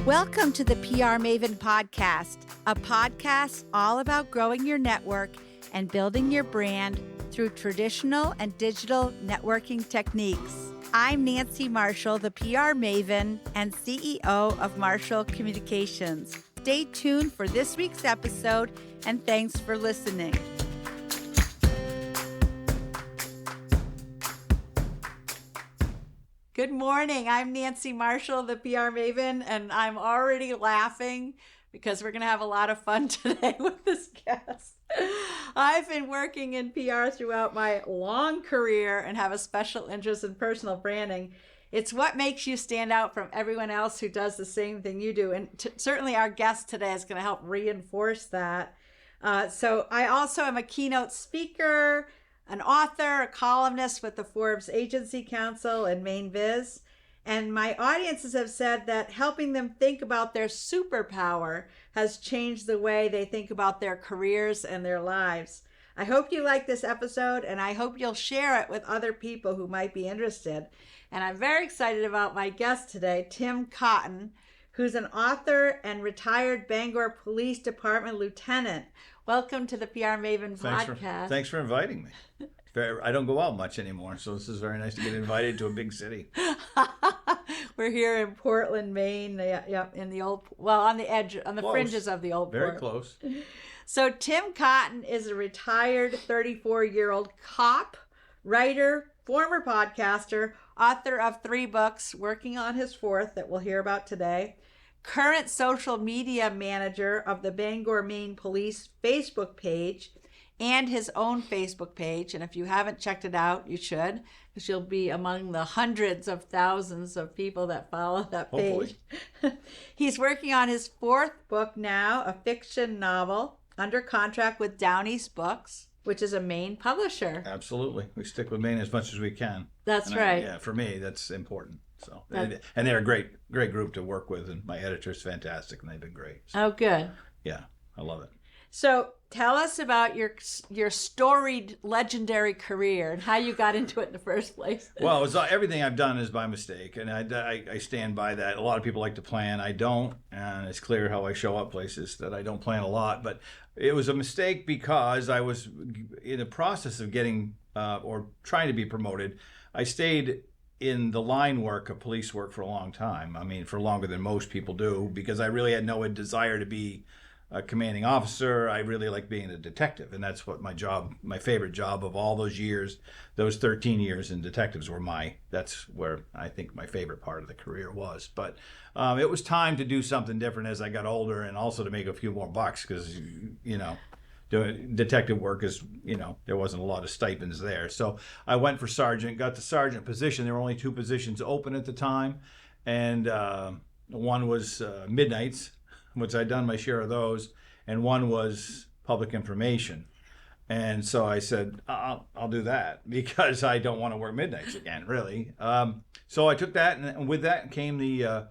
Welcome to the PR Maven Podcast, a podcast all about growing your network and building your brand through traditional and digital networking techniques. I'm Nancy Marshall, the PR Maven and CEO of Marshall Communications. Stay tuned for this week's episode, and thanks for listening. Good morning. I'm Nancy Marshall, the PR Maven, and I'm already laughing because we're going to have a lot of fun today with this guest. I've been working in PR throughout my long career and have a special interest in personal branding. It's what makes you stand out from everyone else who does the same thing you do. And certainly our guest today is going to help reinforce that. So I also am a keynote speaker, an author, a columnist with the Forbes Agency Council and Main Biz. And my audiences have said that helping them think about their superpower has changed the way they think about their careers and their lives. I hope you like this episode, and I hope you'll share it with other people who might be interested. And I'm very excited about my guest today, Tim Cotton, who's an author and retired Bangor Police Department lieutenant. Welcome to the PR Maven podcast. Thanks for inviting me. I don't go out much anymore, so this is very nice to get invited to a big city. We're here in Portland, Maine. Yeah, in the old, well, on the edge, on the fringes of the old Very port. close. So Tim Cotton is a retired 34-year-old cop, writer, former podcaster, author of 3 books, working on his 4th that we'll hear about today, current social media manager of the Bangor, Maine Police Facebook page, and his own Facebook page. And if you haven't checked it out, you should, because you'll be among the hundreds of thousands of people that follow that page. He's working on his 4th book now, a fiction novel, under contract with Downey's Books, which is a Maine publisher. Absolutely. We stick with Maine as much as we can. That's right. Yeah, for me, that's important. So, and they're a great group to work with, and my editor's fantastic, and they've been great. So, oh, good. Yeah, I love it. So tell us about your storied, legendary career and how you got into it in the first place. Well, everything I've done is by mistake, and I stand by that. A lot of people like to plan. I don't, and it's clear how I show up places that I don't plan a lot. But it was a mistake because I was in the process of getting or trying to be promoted. I stayed in the line work of police work for a long time. I mean, for longer than most people do, because I really had no desire to be a commanding officer. I really like being a detective, and that's what my favorite job of all those years, those 13 years in detectives that's where I think my favorite part of the career was. But it was time to do something different as I got older, and also to make a few more bucks, because, doing detective work is, there wasn't a lot of stipends there. So I went for sergeant, got the sergeant position. There were only 2 positions open at the time, and one was midnights, which I'd done my share of those, and one was public information. And so I said, I'll do that, because I don't want to work midnights again, really. So I took that, and with that came the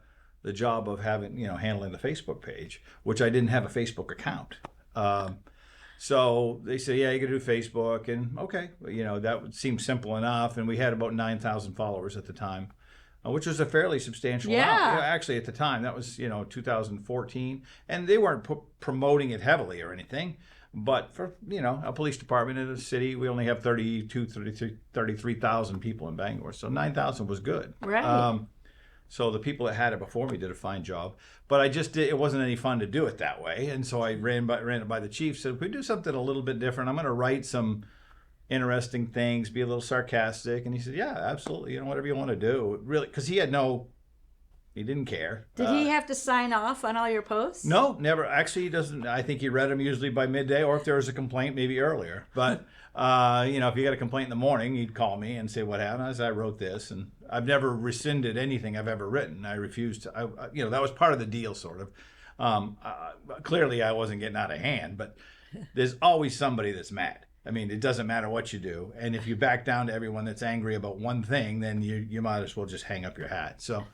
job of handling the Facebook page, which I didn't have a Facebook account. So they said, yeah, you can do Facebook, and okay, that would seem simple enough. And we had about 9,000 followers at the time, which was a fairly substantial amount. Actually, at the time, that was 2014, and they weren't promoting it heavily or anything. But for a police department in a city, we only have 33,000 people in Bangor, so 9,000 was good. Right. So the people that had it before me did a fine job, but it wasn't any fun to do it that way. And so I ran it by the chief, said, if we do something a little bit different, I'm going to write some interesting things, be a little sarcastic. And he said, yeah, absolutely, whatever you want to do. Really, because he didn't care. Did he have to sign off on all your posts? No, never. Actually, he doesn't. I think he read them usually by midday, or if there was a complaint, maybe earlier. But, if you got a complaint in the morning, he'd call me and say, what happened? I said, I wrote this, and I've never rescinded anything I've ever written. I refused to, that was part of the deal, sort of. Clearly, I wasn't getting out of hand, but there's always somebody that's mad. I mean, it doesn't matter what you do. And if you back down to everyone that's angry about one thing, then you might as well just hang up your hat. So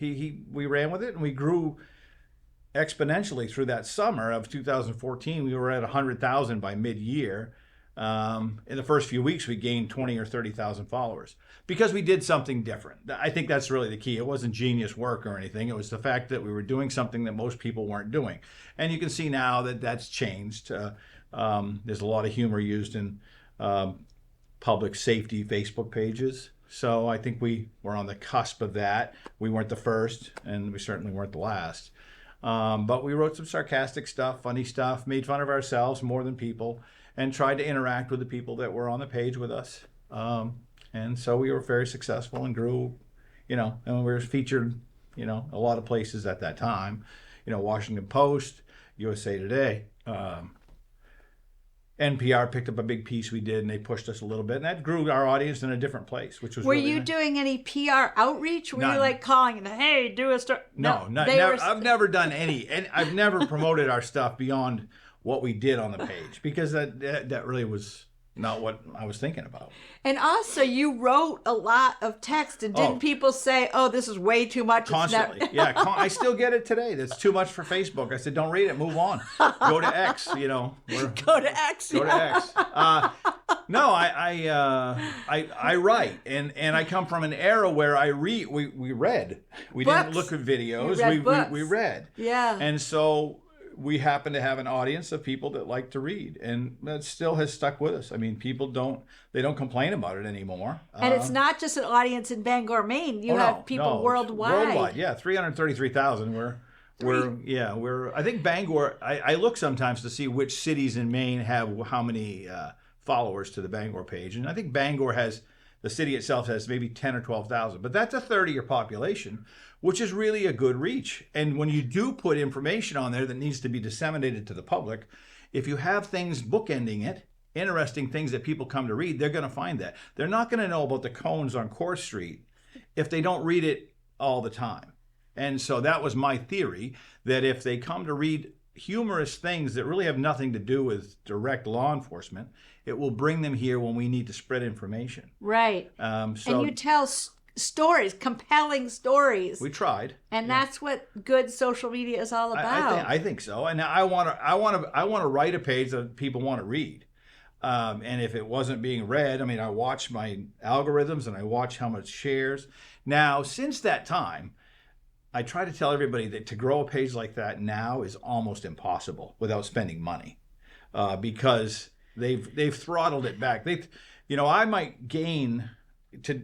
we ran with it, and we grew exponentially through that summer of 2014. We were at 100,000 by mid-year. In the first few weeks, we gained 20 or 30,000 followers because we did something different. I think that's really the key. It wasn't genius work or anything. It was the fact that we were doing something that most people weren't doing. And you can see now that that's changed. There's a lot of humor used in public safety Facebook pages. So I think we were on the cusp of that. We weren't the first, and we certainly weren't the last. But we wrote some sarcastic stuff, funny stuff, made fun of ourselves more than people, and tried to interact with the people that were on the page with us. And so we were very successful and grew, and we were featured, a lot of places at that time. Washington Post, USA Today. NPR picked up a big piece we did, and they pushed us a little bit, and that grew our audience in a different place, which was Were really you nice. Doing any PR outreach? Were you like calling, hey, do a story? No, never, I've never done any, and I've never promoted our stuff beyond what we did on the page, because that really was not what I was thinking about. And also, you wrote a lot of text, and didn't people say, oh, this is way too much? Constantly. I still get it today. That's too much for Facebook. I said, don't read it, move on. Go to X, Go to X. Go to X. No, I write, and I come from an era where we read. We Books. Didn't look at videos. You read books. We read. Yeah. And so we happen to have an audience of people that like to read, and that still has stuck with us. I mean, people don't complain about it anymore. And it's not just an audience in Bangor, Maine. You have people worldwide. Worldwide, yeah, 333,000. I think Bangor. I look sometimes to see which cities in Maine have how many followers to the Bangor page, and I think Bangor has. The city itself has maybe 10 or 12,000, but that's a third of your population, which is really a good reach. And when you do put information on there that needs to be disseminated to the public, if you have things bookending it, interesting things that people come to read, they're going to find that. They're not going to know about the cones on Court Street if they don't read it all the time. And so that was my theory, that if they come to read humorous things that really have nothing to do with direct law enforcement, it will bring them here when we need to spread information. Right. And you tell stories, compelling stories. We tried. And that's what good social media is all about. I think so. And I want to write a page that people want to read. And if it wasn't being read, I watch my algorithms and I watch how much shares. Now, since that time, I try to tell everybody that to grow a page like that now is almost impossible without spending money, because they've throttled it back. I might gain to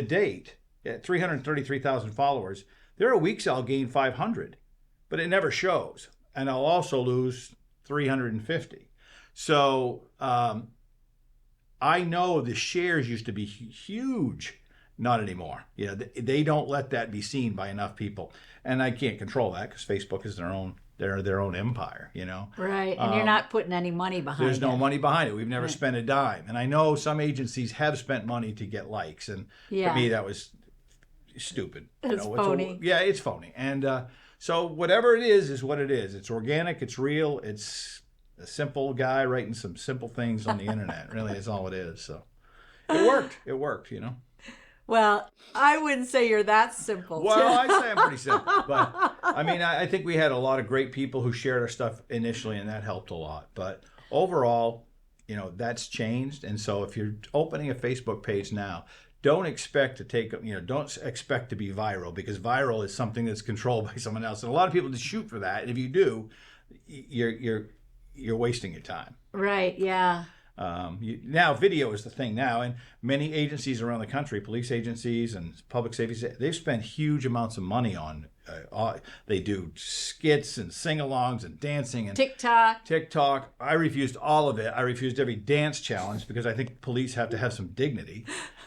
date at 333,000 followers. There are weeks I'll gain 500, but it never shows, and I'll also lose 350. So I know the shares used to be huge. Not anymore. They don't let that be seen by enough people, and I can't control that because Facebook is their own empire. Right, and you're not putting any money behind it. There's no money behind it. We've never spent a dime, and I know some agencies have spent money to get likes, and to me that was stupid. It's phony. It's phony, and so whatever it is what it is. It's organic. It's real. It's a simple guy writing some simple things on the internet. Really, is all it is. So it worked. It worked. Well, I wouldn't say you're that simple. Well, I'd say I'm pretty simple. But, I think we had a lot of great people who shared our stuff initially, and that helped a lot. But overall, that's changed. And so if you're opening a Facebook page now, don't expect to don't expect to be viral, because viral is something that's controlled by someone else. And a lot of people just shoot for that. And if you do, you're wasting your time. Right, yeah. Now video is the thing now, and many agencies around the country, police agencies and public safety, they've spent huge amounts of money on they do skits and sing-alongs and dancing and TikTok. I refused all of it. I refused every dance challenge because I think police have to have some dignity,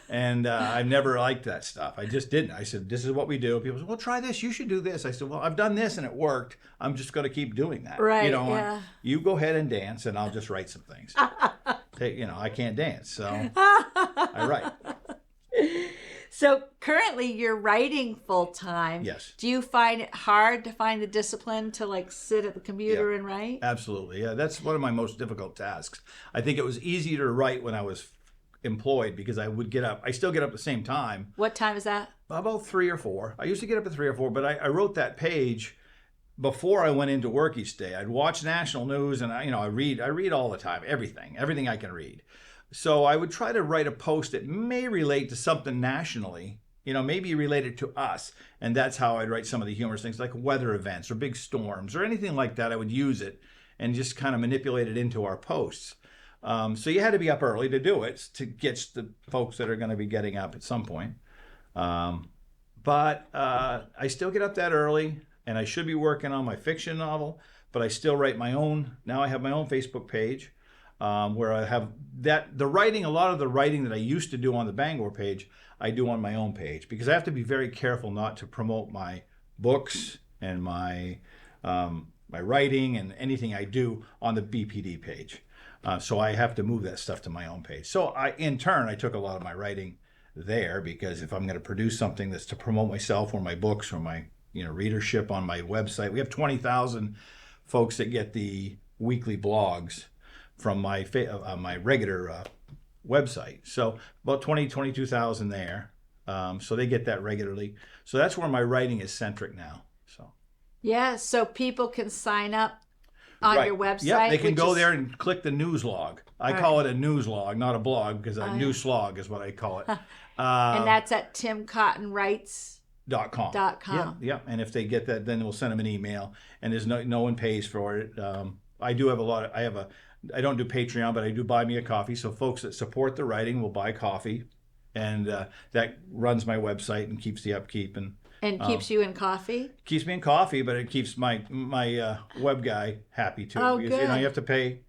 and I've never liked that stuff. I just didn't. I said, this is what we do. People said, well, try this, you should do this. I said, well, I've done this and it worked. I'm just going to keep doing that. Right, you go ahead and dance and I'll just write some things. I can't dance, so I write. So currently you're writing full time. Yes. Do you find it hard to find the discipline to sit at the computer and write? Absolutely. Yeah, that's one of my most difficult tasks. I think it was easier to write when I was employed because I would get up. I still get up at the same time. What time is that? About 3 or 4. I used to get up at 3 or 4, but I wrote that page before I went into work each day, I'd watch national news, and I read all the time, everything I can read. So I would try to write a post that may relate to something nationally, maybe related to us. And that's how I'd write some of the humorous things like weather events or big storms or anything like that. I would use it and just kind of manipulate it into our posts. So you had to be up early to do it, to get the folks that are going to be getting up at some point. But I still get up that early, and I should be working on my fiction novel, but I still write my own. Now I have my own Facebook page where I have a lot of the writing that I used to do on the Bangor page, I do on my own page, because I have to be very careful not to promote my books and my writing and anything I do on the BPD page. So I have to move that stuff to my own page. So in turn, I took a lot of my writing there, because if I'm going to produce something that's to promote myself or my books or my readership on my website, we have 20,000 folks that get the weekly blogs from my regular website. So about 22,000 there. So they get that regularly. So that's where my writing is centric now. So yeah, so people can sign up on your website. Yeah, they can go there and click the news log. I call it a news log, not a blog, because a news slog is what I call it. And that's at timcottonwrites.com. Yeah. And if they get that, then we'll send them an email. And there's no one pays for it. I do have I don't do Patreon, but I do buy me a coffee. So folks that support the writing will buy coffee, and that runs my website and keeps the upkeep and keeps you in coffee. Keeps me in coffee, but it keeps my web guy happy too. Oh, because, good. You have to pay.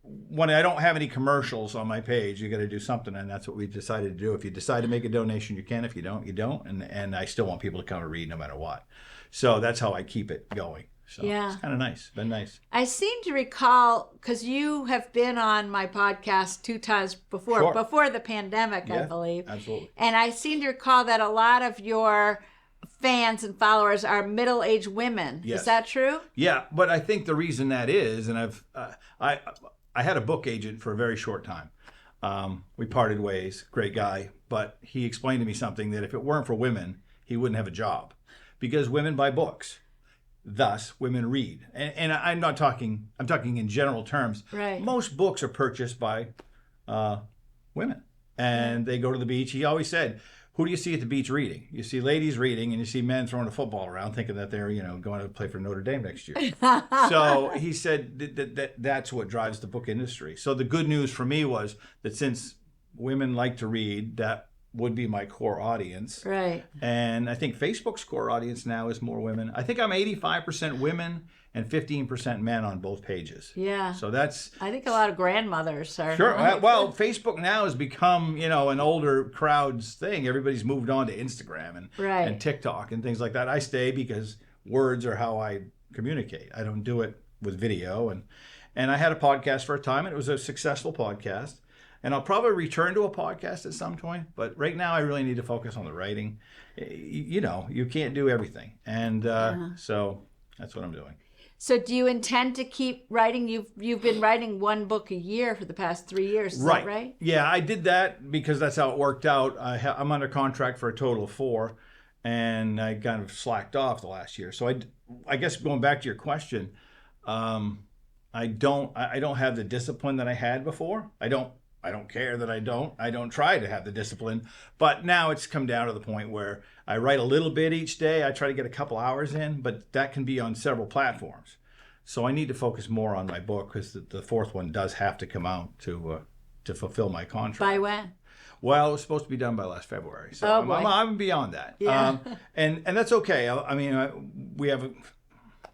When I don't have any commercials on my page, you got to do something, and that's what we decided to do. If you decide to make a donation, you can. If you don't, you don't. And I still want people to come and read no matter what. So that's how I keep it going. So it's kind of nice. Been nice. I seem to recall, because you have been on my podcast 2 times before the pandemic, I believe. Absolutely. And I seem to recall that a lot of your fans and followers are middle-aged women. Yes. Is that true? Yeah, but I think the reason that is, and I had a book agent for a very short time. We parted ways, great guy, but he explained to me something that if it weren't for women, he wouldn't have a job, because women buy books. Thus, women read. And I'm talking in general terms. Right. Most books are purchased by women, and they go to the beach. He always said, who do you see at the beach reading? You see ladies reading, and you see men throwing a football around thinking that they're, going to play for Notre Dame next year. So he said that's what drives the book industry. So the good news for me was that since women like to read, that would be my core audience. Right. And I think Facebook's core audience now is more women. I think I'm 85% women and 15% men on both pages. Yeah. So that's... I think a lot of grandmothers are... Sure. Well, Facebook now has become, an older crowd's thing. Everybody's moved on to Instagram and TikTok and things like that. I stay because words are how I communicate. I don't do it with video. And I had a podcast for a time, and it was a successful podcast. And I'll probably return to a podcast at some point. But right now, I really need to focus on the writing. You can't do everything. And so that's what I'm doing. So do you intend to keep writing? You've been writing 1 book a year for the past 3 years. Is that right? Yeah, I did that because that's how it worked out. I'm under contract for a total of 4. And I kind of slacked off the last year. So I guess going back to your question, I don't have the discipline that I had before. I don't care that I don't try to have the discipline, but now it's come down to the point where I write a little bit each day. I try to get a couple hours in, but that can be on several platforms. So I need to focus more on my book, because the 4th one does have to come out to fulfill my contract. By when? Well, it was supposed to be done by last February. So I'm beyond that. Yeah. And that's okay. I mean, I have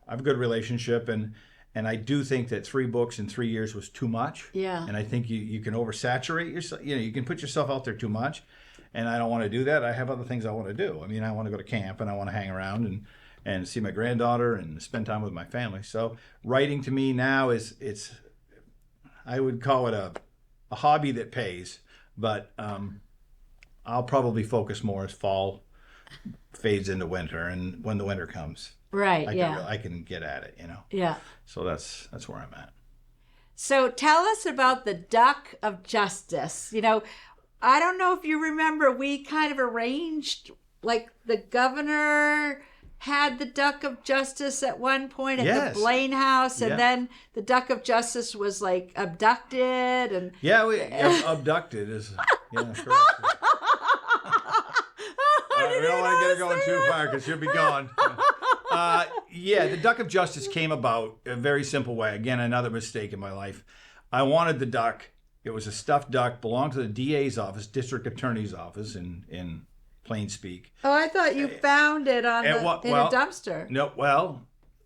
a good relationship, and I do think that 3 books in 3 years was too much. Yeah. And I think you can oversaturate yourself. You can put yourself out there too much. And I don't want to do that. I have other things I want to do. I mean, I want to go to camp, and I want to hang around and see my granddaughter and spend time with my family. So writing to me now I would call it a hobby that pays. But I'll probably focus more as fall fades into winter, and when the winter comes. Right, I can get at it, Yeah. So that's where I'm at. So tell us about the Duck of Justice. I don't know if you remember, we kind of arranged, like, the governor had the Duck of Justice at one point at Yes. the Blaine house, and Yeah. then the Duck of Justice was like abducted, and Yeah, abducted is correct. We don't want to get it going too far because she'll be gone. The Duck of Justice came about a very simple way. Again, another mistake in my life. I wanted the duck. It was a stuffed duck, belonged to the DA's office, district attorney's office in plain speak. Oh, I thought you found it in a dumpster. No, well,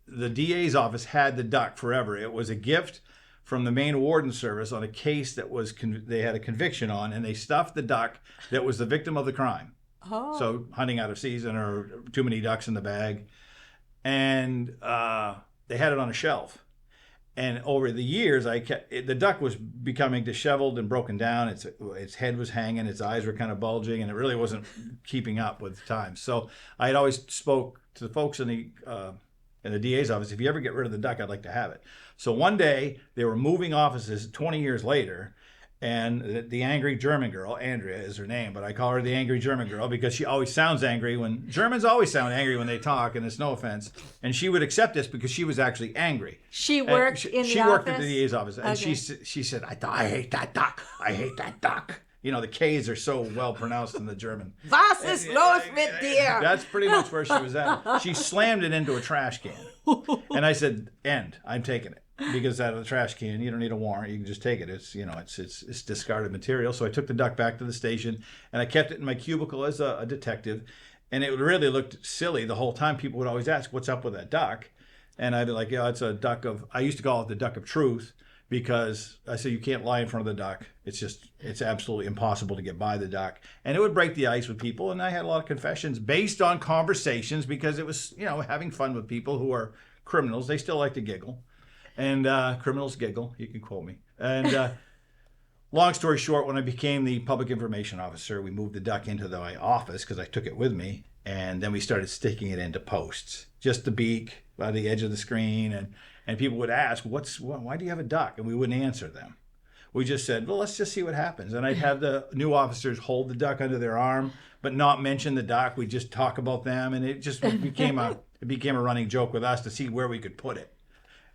the DA's office had the duck forever. It was a gift from the Maine Warden Service on a case that was they had a conviction on, and they stuffed the duck that was the victim of the crime. Oh. So hunting out of season or too many ducks in the bag. And they had it on a shelf. And over the years, the duck was becoming disheveled and broken down. Its head was hanging, its eyes were kind of bulging, and it really wasn't keeping up with time. So I had always spoke to the folks in the DA's office, if you ever get rid of the duck, I'd like to have it. So one day, they were moving offices 20 years later, and the angry German girl, Andrea is her name, but I call her the angry German girl because she always sounds angry Germans always sound angry when they talk, and it's no offense. And she would accept this because she was actually angry. She worked in the office? She worked at the DA's office. And Okay. she said, I hate that duck. I hate that duck. You know, the K's are so well pronounced in the German. Was ist los mit dir? That's pretty much where she was at. She slammed it into a trash can. And I said, I'm taking it. Because out of the trash can, you don't need a warrant. You can just take it. It's discarded material. So I took the duck back to the station, and I kept it in my cubicle as a detective. And it really looked silly the whole time. People would always ask, "What's up with that duck?" And I'd be like, "Yeah, it's a duck of." I used to call it the duck of truth because I said you can't lie in front of the duck. It's absolutely impossible to get by the duck, and it would break the ice with people. And I had a lot of confessions based on conversations because it was having fun with people who are criminals. They still like to giggle. And criminals giggle. You can quote me. And long story short, when I became the public information officer, we moved the duck into my office because I took it with me. And then we started sticking it into posts, just the beak by the edge of the screen. And people would ask, why do you have a duck? And we wouldn't answer them. We just said, well, let's just see what happens. And I'd have the new officers hold the duck under their arm, but not mention the duck. We'd just talk about them. And it just became a running joke with us to see where we could put it.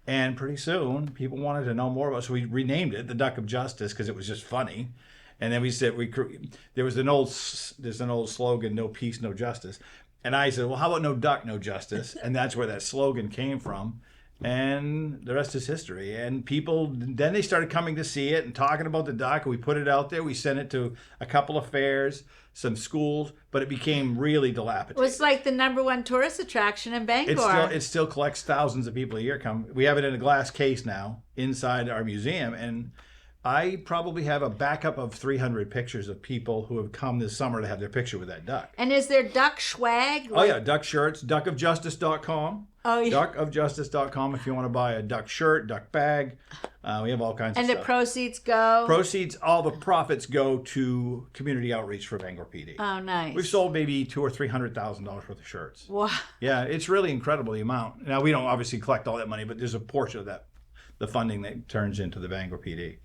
And pretty soon, people wanted to know more about it. So we renamed it the Duck of Justice because it was just funny. And then we said there's an old slogan, no peace, no justice. And I said, well, how about no duck, no justice? And that's where that slogan came from. And the rest is history. And people, then they started coming to see it and talking about the duck. We put it out there. We sent it to a couple of fairs, some schools, but it became really dilapidated. It was like the #1 tourist attraction in Bangor. It still collects thousands of people a year come. We have it in a glass case now inside our museum, and I probably have a backup of 300 pictures of people who have come this summer to have their picture with that duck. And is there duck swag? Oh yeah, duck shirts, duckofjustice.com. Oh yeah. Duckofjustice.com if you want to buy a duck shirt, duck bag. We have all kinds of stuff. And the proceeds go? All the profits go to community outreach for Bangor PD. Oh, nice. We've sold maybe $200,000 or $300,000 worth of shirts. Wow. Yeah, it's really incredible the amount. Now, we don't obviously collect all that money, but there's a portion of that, the funding that turns into the Bangor PD.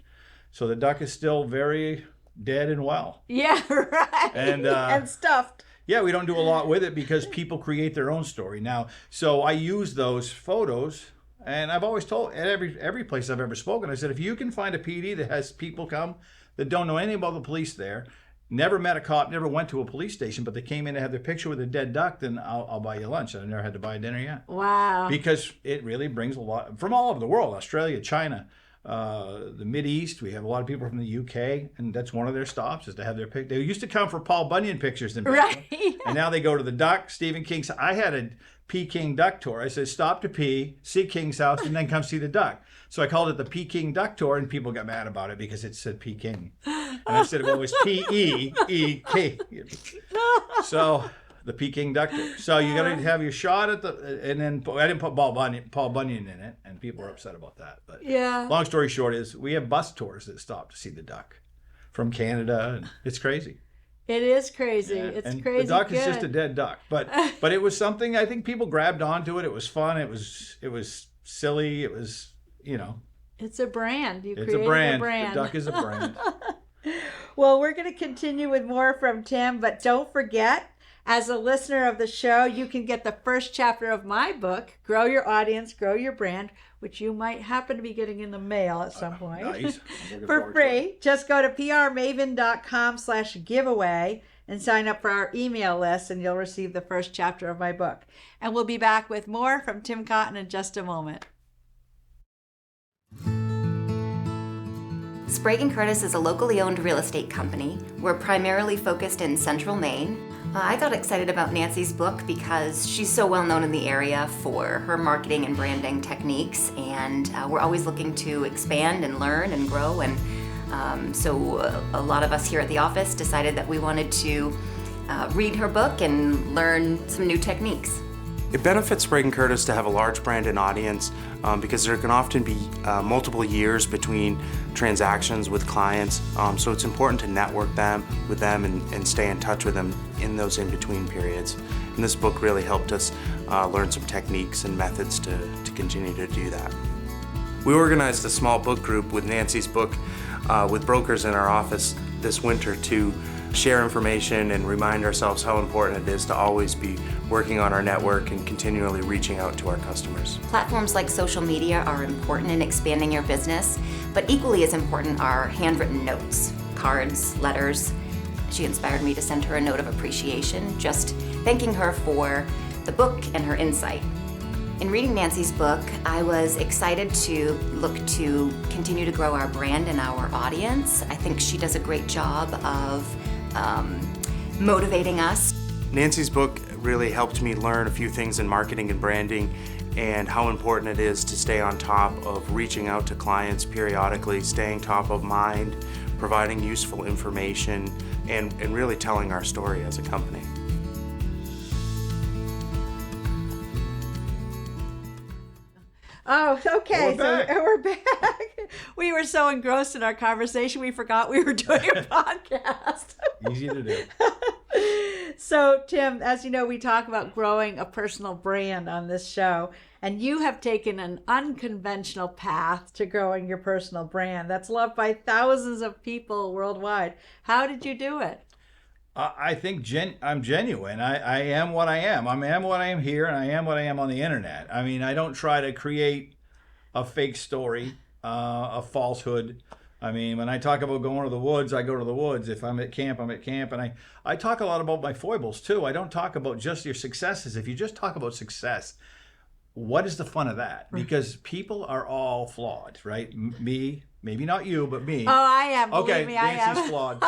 So the duck is still very dead and well. Yeah, right. And stuffed. Yeah, we don't do a lot with it because people create their own story now. So I use those photos, and I've always told at every place I've ever spoken, I said, if you can find a PD that has people come that don't know anything about the police there, never met a cop, never went to a police station, but they came in to have their picture with a dead duck, then I'll buy you lunch. I've never had to buy dinner yet. Wow. Because it really brings a lot from all over the world, Australia, China, the Mideast. We have a lot of people from the UK, and that's one of their stops is to have their pic. They used to come for Paul Bunyan pictures in Bangor, right. And now they go to the duck, Stephen King's. I had a Peking duck tour. I said, stop to pee, see King's house, and then come see the duck. So I called it the Peking duck tour, and people got mad about it because it said Peking. And I said, well, it was P-E-E-K. So the Peking duck tour. So you got to have your shot at and then I didn't put Paul Bunyan in it, and people were upset about that. But yeah. Long story short is we have bus tours that stop to see the duck from Canada, and it's crazy. It is crazy. Yeah. It's and crazy. The duck good. is just a dead duck, but it was something I think people grabbed onto it. It was fun. It was silly. It was It's a brand. It's a brand. The duck is a brand. Well, we're going to continue with more from Tim, but don't forget, As a listener of the show, you can get the first chapter of my book, Grow Your Audience, Grow Your Brand, which you might happen to be getting in the mail at some point. Nice. For free. Just go to prmaven.com/giveaway and sign up for our email list, and you'll receive the first chapter of my book. And we'll be back with more from Tim Cotton in just a moment. Sprague & Curtis is a locally owned real estate company. We're primarily focused in central Maine. I got excited about Nancy's book because she's so well known in the area for her marketing and branding techniques, and we're always looking to expand and learn and grow, and so a lot of us here at the office decided that we wanted to read her book and learn some new techniques. It benefits Sprague & Curtis to have a large brand and audience because there can often be multiple years between transactions with clients, so it's important to network with them and stay in touch with them in those in-between periods. And this book really helped us learn some techniques and methods to continue to do that. We organized a small book group with Nancy's book with brokers in our office this winter to share information and remind ourselves how important it is to always be working on our network and continually reaching out to our customers. Platforms like social media are important in expanding your business, but equally as important are handwritten notes, cards, letters. She inspired me to send her a note of appreciation, just thanking her for the book and her insight. In reading Nancy's book, I was excited to look to continue to grow our brand and our audience. I think she does a great job of motivating us. Nancy's book really helped me learn a few things in marketing and branding and how important it is to stay on top of reaching out to clients periodically, staying top of mind, providing useful information, and really telling our story as a company. Oh, okay. We're back. We're back. We were so engrossed in our conversation, we forgot we were doing a podcast. Easy to do. So, Tim, as you know, we talk about growing a personal brand on this show, and you have taken an unconventional path to growing your personal brand that's loved by thousands of people worldwide. How did you do it? I think I'm genuine. I am what I am. I am what I am here, and I am what I am on the internet. I mean, I don't try to create a fake story, a falsehood. I mean, when I talk about going to the woods, I go to the woods. If I'm at camp, I'm at camp. And I talk a lot about my foibles, too. I don't talk about just your successes. If you just talk about success, what is the fun of that? Because people are all flawed, right? Me, maybe not you, but me. Oh, I am. Believe Okay, me, I Nancy's am. flawed.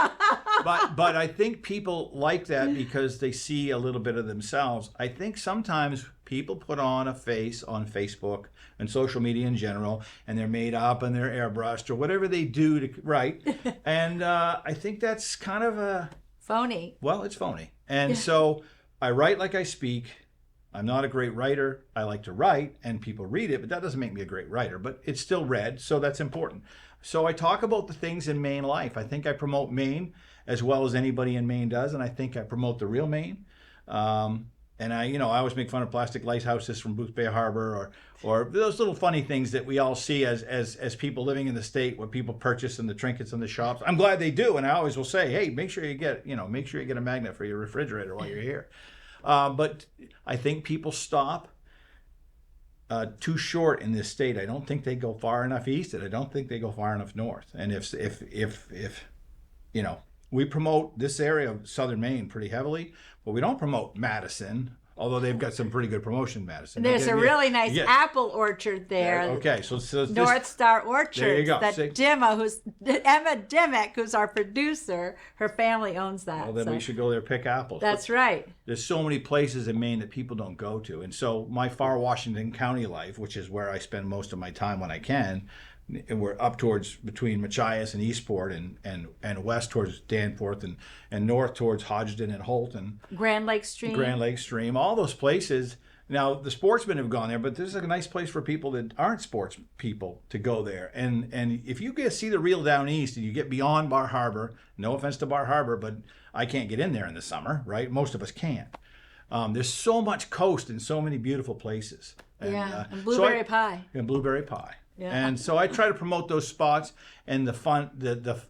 But I think people like that because they see a little bit of themselves. I think sometimes people put on a face on Facebook and social media in general, and they're made up and they're airbrushed or whatever they do to write. And I think that's kind of a... Phony. Well, it's phony. And so I write like I speak. I'm not a great writer. I like to write and people read it, but that doesn't make me a great writer. But it's still read, so that's important. So I talk about the things in Maine life. I think I promote Maine as well as anybody in Maine does, and I think I promote the real Maine. And I always make fun of plastic lighthouses from Booth Bay Harbor or those little funny things that we all see as people living in the state, what people purchase in the trinkets in the shops. I'm glad they do, and I always will say, hey, make sure you get a magnet for your refrigerator while you're here. But I think people stop too short in this state. I don't think they go far enough east, and I don't think they go far enough north. And if we promote this area of southern Maine pretty heavily, but we don't promote Madison, although they've got some pretty good promotion in Madison. There's a really nice apple orchard there. Okay, so North Star Orchard. There you go. That Emma Dimmick, who's our producer, her family owns that. Well, then we should go there and pick apples. That's right. There's so many places in Maine that people don't go to. And so my far Washington County life, which is where I spend most of my time when I can, and we're up towards between Machias and Eastport and west towards Danforth and north towards Hodgdon and Holt and Grand Lake Stream, all those places. Now the sportsmen have gone there, but this is a nice place for people that aren't sports people to go there. And if you get see the real down east and you get beyond Bar Harbor, no offense to Bar Harbor, but I can't get in there in the summer, right? Most of us can't. There's so much coast and so many beautiful places. And blueberry pie. And blueberry pie. Yeah. And so I try to promote those spots and the fun, the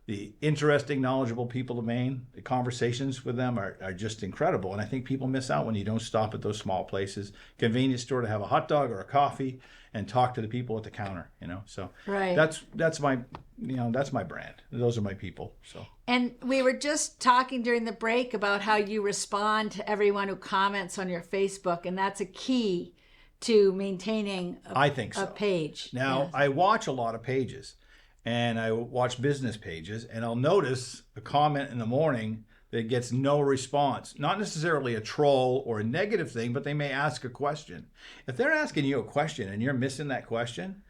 the interesting, knowledgeable people of Maine. The conversations with them are just incredible. And I think people miss out when you don't stop at those small places. Convenience store to have a hot dog or a coffee and talk to the people at the counter, So Right. that's my that's my brand. Those are my people. So. And we were just talking during the break about how you respond to everyone who comments on your Facebook, and that's a key to maintaining I think so. a page. Now, Yes. I watch a lot of pages, and I watch business pages, and I'll notice a comment in the morning that gets no response. Not necessarily a troll or a negative thing, but they may ask a question. If they're asking you a question and you're missing that question,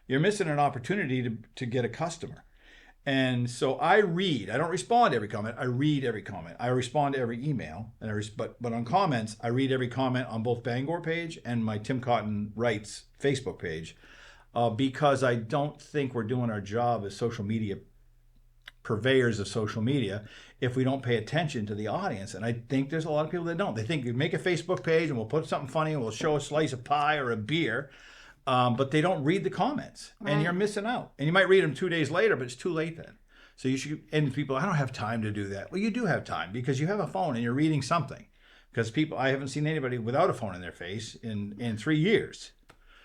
you're missing an opportunity to get a customer. And so I don't respond to every comment. I read every comment. I respond to every email. But on comments, I read every comment on both Bangor page and my Tim Cotton Writes Facebook page, because I don't think we're doing our job as social media purveyors of social media if we don't pay attention to the audience. And I think there's a lot of people that don't. They think we make a Facebook page and we'll put something funny and we'll show a slice of pie or a beer. But they don't read the comments, and you're missing out. And you might read them 2 days later, but it's too late then. So you should, and people, I don't have time to do that. Well, you do have time because you have a phone and you're reading something. Because I haven't seen anybody without a phone in their face in 3 years.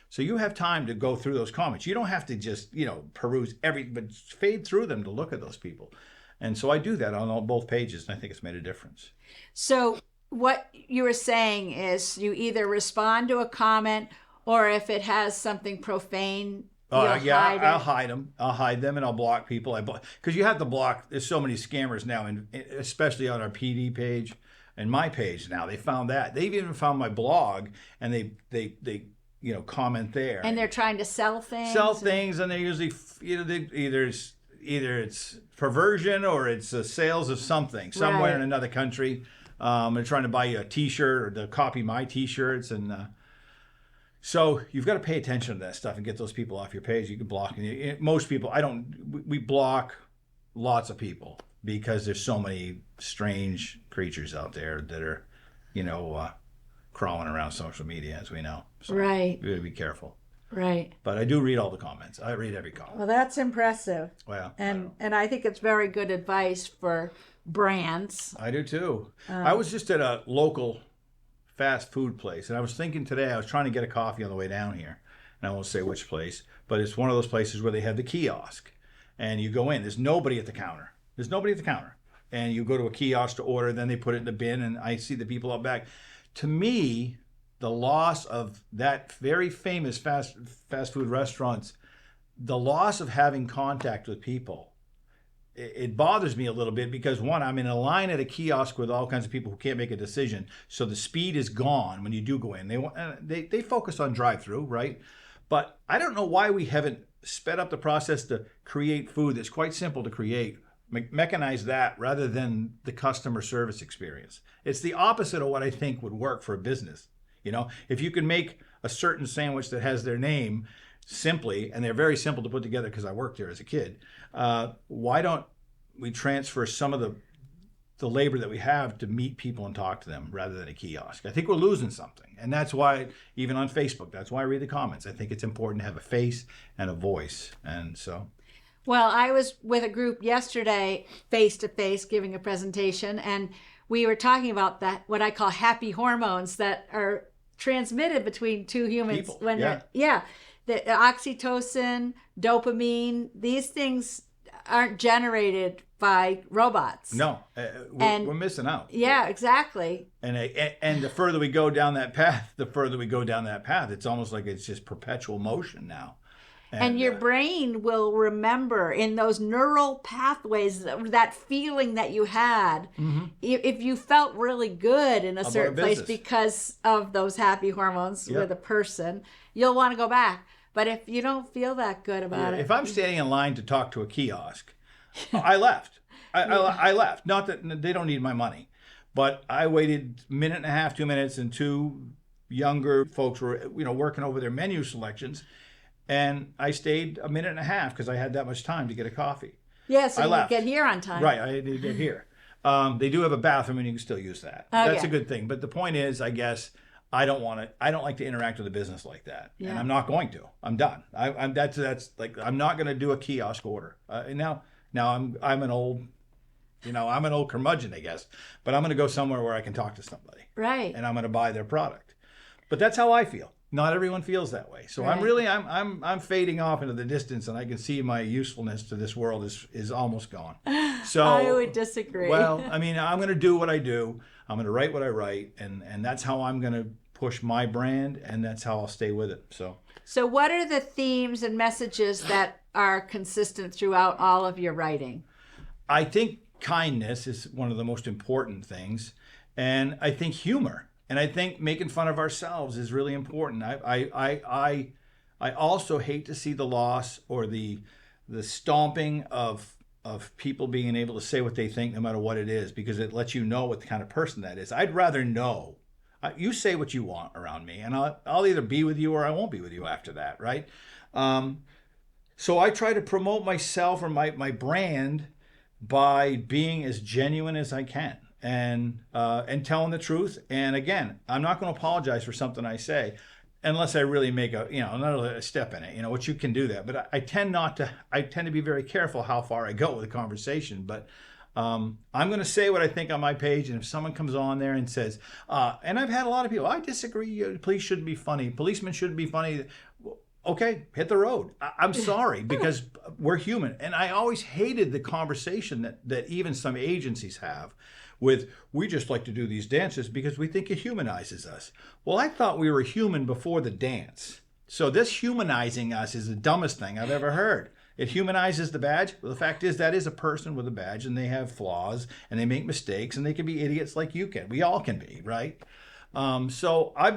So you have time to go through those comments. You don't have to just, peruse but fade through them to look at those people. And so I do that on both pages, and I think it's made a difference. So what you were saying is you either respond to a comment, or if it has something profane, I'll hide them. I'll hide them, and I'll block people. Because you have to block. There's so many scammers now, and especially on our PD page and my page now. They found that. They've even found my blog, and they comment there. And they're trying to sell things. And they're usually either it's perversion or it's sales of something somewhere in another country. They're trying to buy you a T-shirt or to copy my T-shirts and. So you've got to pay attention to that stuff and get those people off your page. You can block most people. We block lots of people because there's so many strange creatures out there that are, crawling around social media, as we know. So right. You got to be careful. Right. But I do read all the comments. I read every comment. Well, that's impressive. Well, and I think it's very good advice for brands. I do too. I was just at a local fast food place, and I was thinking today, I was trying to get a coffee on the way down here, and I won't say which place, but it's one of those places where they have the kiosk, and you go in, there's nobody at the counter, and you go to a kiosk to order, then they put it in the bin, and I see the people out back. To me, the loss of that very famous fast food restaurants, the loss of having contact with people, it bothers me a little bit because, one, I'm in a line at a kiosk with all kinds of people who can't make a decision. So the speed is gone when you do go in. They focus on drive-through, right? But I don't know why we haven't sped up the process to create food that's quite simple to create, mechanize that rather than the customer service experience. It's the opposite of what I think would work for a business. If you can make a certain sandwich that has their name simply, and they're very simple to put together because I worked there as a kid, why don't we transfer some of the labor that we have to meet people and talk to them rather than a kiosk? I think we're losing something. And that's why, even on Facebook, that's why I read the comments. I think it's important to have a face and a voice. And so... Well, I was with a group yesterday, face-to-face, giving a presentation, and we were talking about that, what I call happy hormones that are transmitted between two humans. People, when the oxytocin, dopamine, these things aren't generated by robots. No, we're missing out. Yeah, exactly. And the further we go down that path, it's almost like it's just perpetual motion now. And your brain will remember in those neural pathways that feeling that you had. Mm-hmm. If you felt really good in a certain place because of those happy hormones with a person, you'll want to go back. But if you don't feel that good about it. If I'm standing in line to talk to a kiosk, I left. I left. Not that they don't need my money, but I waited a minute and a half, 2 minutes, and two younger folks were working over their menu selections. And I stayed a minute and a half because I had that much time to get a coffee. Yeah, so you get here on time. Right, I had to get here. They do have a bathroom, and you can still use that. That's a good thing. But the point is, I guess, I don't like to interact with a business like that, and I'm not going to. I'm done. I'm not going to do a kiosk order. Now, Now I'm an old, I'm an old curmudgeon, I guess, but I'm going to go somewhere where I can talk to somebody. Right. And I'm going to buy their product. But that's how I feel. Not everyone feels that way. So Right. I'm fading off into the distance, and I can see my usefulness to this world is almost gone. So I would disagree. Well, I mean, I'm going to do what I do. I'm going to write what I write, and that's how I'm going to push my brand, and that's how I'll stay with it. So what are the themes and messages that are consistent throughout all of your writing? I think kindness is one of the most important things, and I think humor. And I think making fun of ourselves is really important. I also hate to see the loss or the stomping of people being able to say what they think no matter what it is, because it lets you know what the kind of person that is. I'd rather know. You say what you want around me, and I'll either be with you or I won't be with you after that, right? So I try to promote myself or my brand by being as genuine as I can. And telling the truth. And again, I'm not going to apologize for something I say unless I really make another step in it, which you can do that. But I tend to be very careful how far I go with a conversation. But I'm going to say what I think on my page. And if someone comes on there and says, and I've had a lot of people, I disagree, police shouldn't be funny, policemen shouldn't be funny. Okay, hit the road. I'm sorry, because we're human. And I always hated the conversation that even some agencies have with, we just like to do these dances because we think it humanizes us. Well, I thought we were human before the dance. So this humanizing us is the dumbest thing I've ever heard. It humanizes the badge. Well, the fact is that is a person with a badge, and they have flaws, and they make mistakes, and they can be idiots like you can. We all can be, right? So I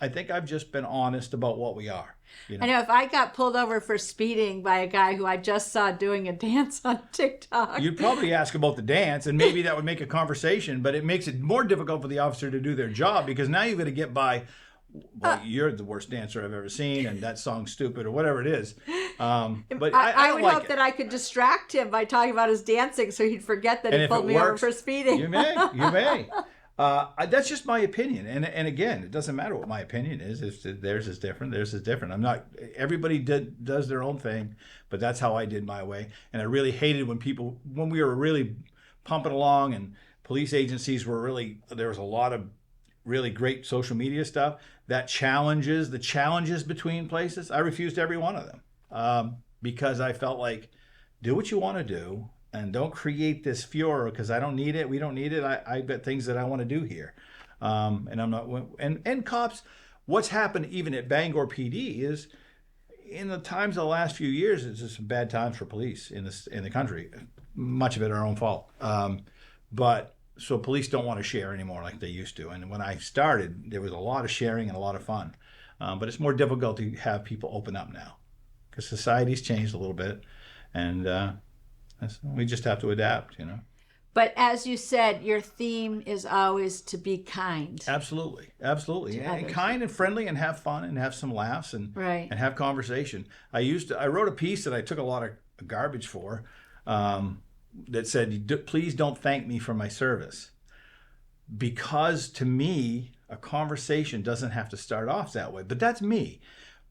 think I've just been honest about what we are. I know if I got pulled over for speeding by a guy who I just saw doing a dance on TikTok. You'd probably ask about the dance, and maybe that would make a conversation, but it makes it more difficult for the officer to do their job, because now you've got to get by, well, you're the worst dancer I've ever seen, and that song's stupid, or whatever it is. But I would like hope it. that I could distract him by talking about his dancing so he'd forget that And he if pulled it me over works, for speeding. You may. That's just my opinion, and again, it doesn't matter what my opinion is. If theirs is different, I'm not. Everybody does their own thing, but that's how I did my way. And I really hated when we were really pumping along, and police agencies were there was a lot of really great social media stuff that the challenges between places. I refused every one of them because I felt like, do what you want to do. And don't create this furor, because I don't need it. We don't need it. I've got things that I want to do here. And I'm not. And cops, what's happened even at Bangor PD is, in the times of the last few years, it's just some bad times for police in the country. Much of it our own fault. But so police don't want to share anymore like they used to. And when I started, there was a lot of sharing and a lot of fun. But it's more difficult to have people open up now, because society's changed a little bit, and we just have to adapt, But as you said, your theme is always to be kind. Absolutely. And kind and friendly, and have fun, and have some laughs, and have conversation. I wrote a piece that I took a lot of garbage for, that said, please don't thank me for my service. Because to me, a conversation doesn't have to start off that way. But that's me.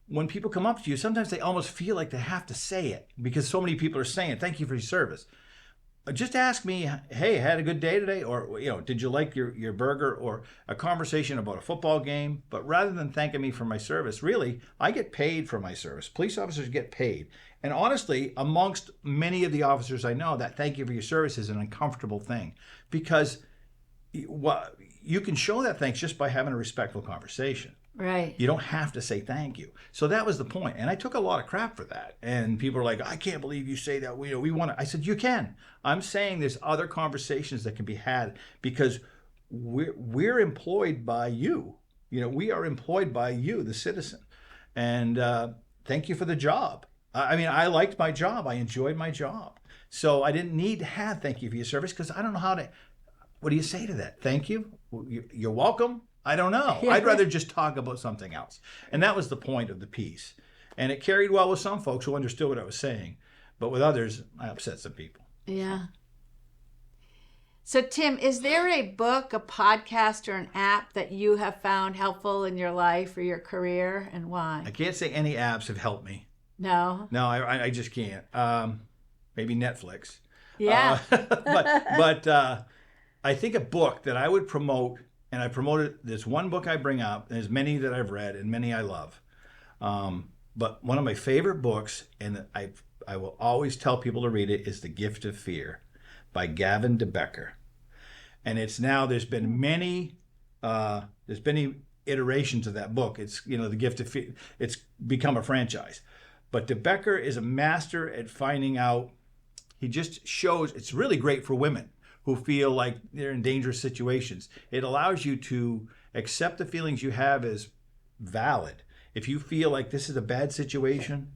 When people come up to you, sometimes they almost feel like they have to say it, because so many people are saying, thank you for your service. Just ask me, hey, had a good day today? Or, did you like your burger? Or a conversation about a football game. But rather than thanking me for my service, really, I get paid for my service. Police officers get paid. And honestly, amongst many of the officers I know, that thank you for your service is an uncomfortable thing, because you can show that thanks just by having a respectful conversation. Right. You don't have to say thank you. So that was the point. And I took a lot of crap for that. And people are like, I can't believe you say that. We want to. I said, you can. I'm saying there's other conversations that can be had, because we're employed by you. We are employed by you, the citizen. And thank you for the job. I mean, I liked my job. I enjoyed my job. So I didn't need to have thank you for your service, because I don't know how to. What do you say to that? Thank you? You're welcome? I don't know. I'd rather just talk about something else. And that was the point of the piece. And it carried well with some folks who understood what I was saying. But with others, I upset some people. Yeah. So, Tim, is there a book, a podcast, or an app that you have found helpful in your life or your career, and why? I can't say any apps have helped me. No? No, I just can't. maybe Netflix. Yeah. But I think a book that I would promote, and I promoted, there's one book I bring up, and there's many that I've read and many I love. But one of my favorite books, and I will always tell people to read it, is The Gift of Fear by Gavin de Becker. And it's now, there's been many iterations of that book. It's, The Gift of Fear. It's become a franchise. But de Becker is a master at finding out. He just shows, it's really great for women who feel like they're in dangerous situations. It allows you to accept the feelings you have as valid. If you feel like this is a bad situation,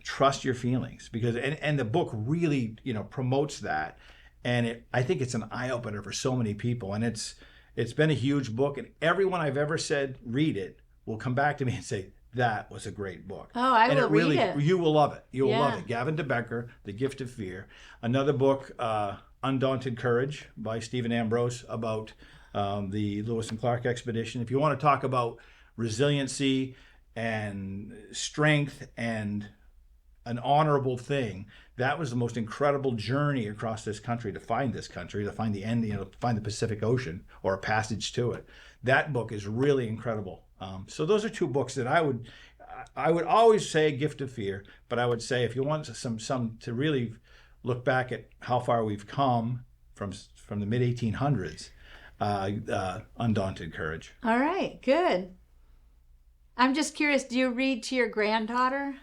trust your feelings, because and the book really promotes that, and I think it's an eye opener for so many people, and it's been a huge book, and everyone I've ever said read it will come back to me and say that was a great book. Oh, I will read it. You will love it. You will love it. Gavin de Becker, The Gift of Fear. Another book, Undaunted Courage by Stephen Ambrose, about the Lewis and Clark expedition. If you want to talk about resiliency and strength and an honorable thing, that was the most incredible journey across this country to find the end, to find the Pacific Ocean or a passage to it. That book is really incredible. So those are two books that I would always say Gift of Fear, but I would say if you want some to really look back at how far we've come from the mid 1800s, Undaunted Courage. All right, good. I'm just curious, do you read to your granddaughter?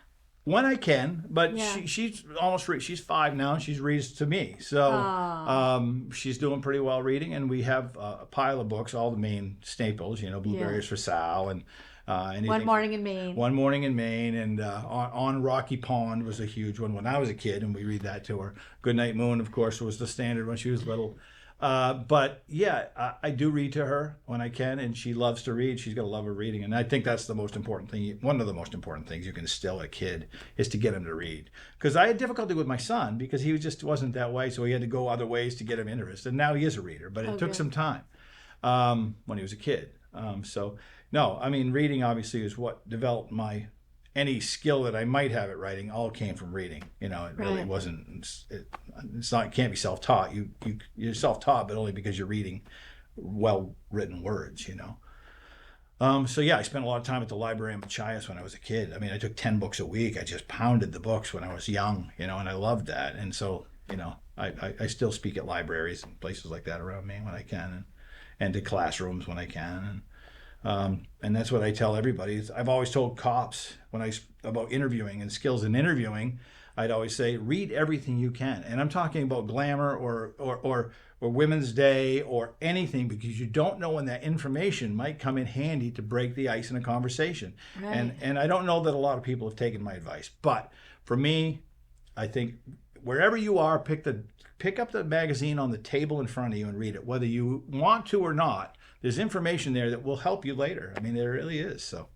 When I can, but she's almost she's 5 now. She reads to me, so she's doing pretty well reading. And we have a pile of books, all the main staples, Blueberries for Sal, and One Morning in Maine. One Morning in Maine, and on Rocky Pond was a huge one when I was a kid, and we read that to her. Goodnight Moon, of course, was the standard when she was little. But yeah, I do read to her when I can, and she loves to read. She's got a love of reading, and I think that's the most important thing. One of the most important things you can instill a kid is to get him to read. Because I had difficulty with my son because he just wasn't that way, so he had to go other ways to get him interested. And now he is a reader, but it took some time when he was a kid. So no, I mean, reading obviously is what developed any skill that I might have at writing. All came from reading. It really wasn't. It's not. It can't be self-taught. You're self-taught, but only because you're reading well-written words. So yeah, I spent a lot of time at the library in Machias when I was a kid. I mean, I took 10 books a week. I just pounded the books when I was young. And I loved that. And so I still speak at libraries and places like that around me when I can, and to classrooms when I can. And that's what I tell everybody. I've always told cops about interviewing and skills in interviewing, I'd always say, read everything you can. And I'm talking about Glamour or Women's Day or anything, because you don't know when that information might come in handy to break the ice in a conversation. Right. And I don't know that a lot of people have taken my advice. But for me, I think wherever you are, pick up the magazine on the table in front of you and read it, whether you want to or not. There's information there that will help you later. I mean, there really is. So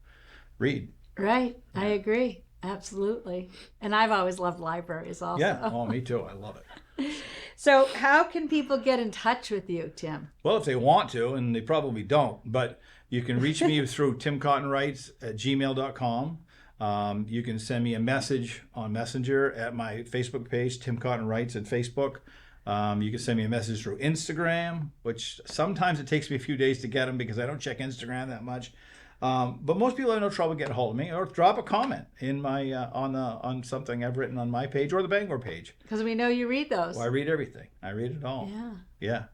read. Right. I agree. Absolutely. And I've always loved libraries also. Yeah. Oh, me too. I love it. So how can people get in touch with you, Tim? Well, if they want to, and they probably don't, but you can reach me through timcottonwrites@gmail.com. You can send me a message on Messenger at my Facebook page, Tim Cotton Writes at Facebook. You can send me a message through Instagram, which sometimes it takes me a few days to get them because I don't check Instagram that much. But most people have no trouble getting a hold of me, or drop a comment in my on something I've written on my page or the Bangor page. Because we know you read those. Well, I read everything. I read it all. Yeah.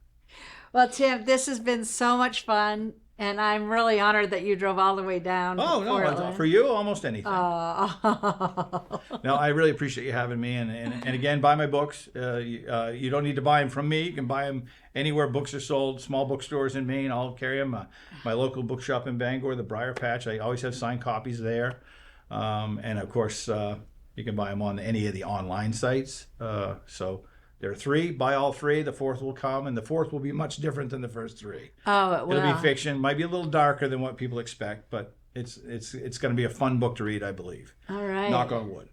Well, Tim, this has been so much fun. And I'm really honored that you drove all the way down. Oh, no, for you, almost anything. Oh. No, I really appreciate you having me. And again, buy my books. You don't need to buy them from me. You can buy them anywhere books are sold, small bookstores in Maine. I'll carry them. My local bookshop in Bangor, the Briar Patch. I always have signed copies there. And, of course, you can buy them on any of the online sites. So there are 3. Buy all 3. The 4th will come, and the 4th will be much different than the first 3. Oh, it will. It'll be fiction. Might be a little darker than what people expect, but it's going to be a fun book to read, I believe. All right. Knock on wood.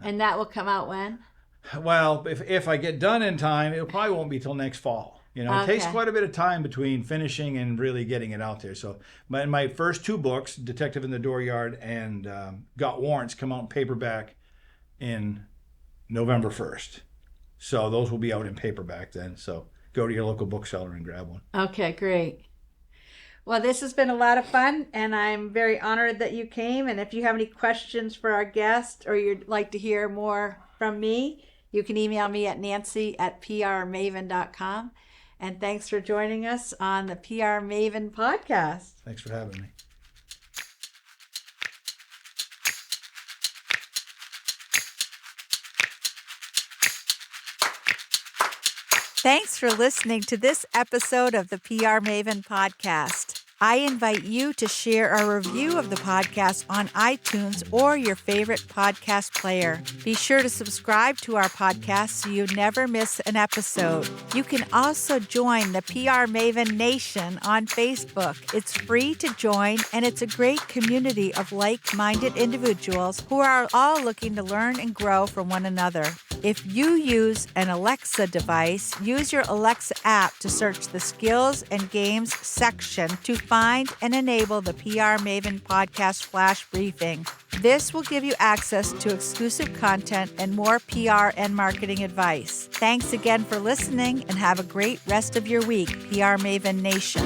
And that will come out when? Well, if I get done in time, it probably won't be till next fall. It takes quite a bit of time between finishing and really getting it out there. So my first 2 books, Detective in the Dooryard and Got Warrants, come out in paperback in November 1st. So those will be out in paperback then. So go to your local bookseller and grab one. Okay, great. Well, this has been a lot of fun, and I'm very honored that you came. And if you have any questions for our guest or you'd like to hear more from me, you can email me at nancy@prmaven.com. And thanks for joining us on the PR Maven podcast. Thanks for having me. Thanks for listening to this episode of the PR Maven podcast. I invite you to share a review of the podcast on iTunes or your favorite podcast player. Be sure to subscribe to our podcast so you never miss an episode. You can also join the PR Maven Nation on Facebook. It's free to join, and it's a great community of like-minded individuals who are all looking to learn and grow from one another. If you use an Alexa device, use your Alexa app to search the skills and games section to find and enable the PR Maven podcast flash briefing. This will give you access to exclusive content and more PR and marketing advice. Thanks again for listening, and have a great rest of your week, PR Maven Nation.